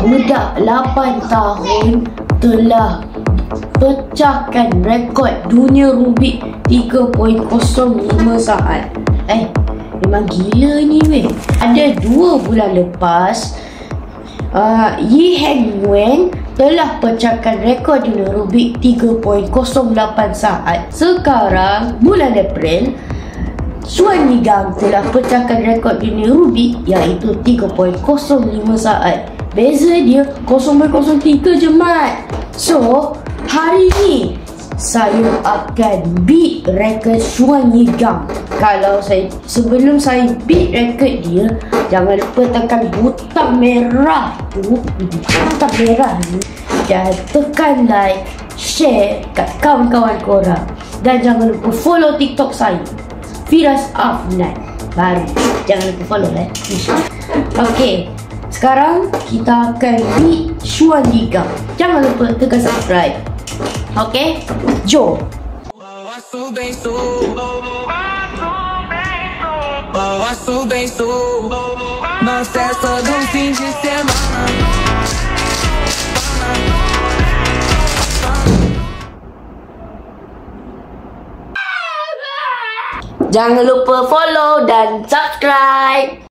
budak 8 tahun telah pecahkan rekod dunia Rubik 3.05 saat. Memang gila ni weh. Ada 2 bulan lepas, Yi Heng Wen telah pecahkan rekod dunia Rubik 3.08 saat. Sekarang bulan April, Xuan Yigang telah pecahkan rekod dunia Rubik iaitu 3.05 saat. Beza dia 0.03 je mat. So hari ni saya akan beat rekod Xuan Yigang. Kalau sebelum saya beat rekod dia, jangan lupa tekan butang merah tu, butang merah ni, dan tekan like, share kat kawan-kawan korang. Dan jangan lupa follow TikTok saya, Firas Afnan. Baru jangan lupa follow Okay, sekarang kita akan beat Xuan Yigang. Jangan lupa tekan subscribe. Okay, jom. Jangan lupa follow dan subscribe.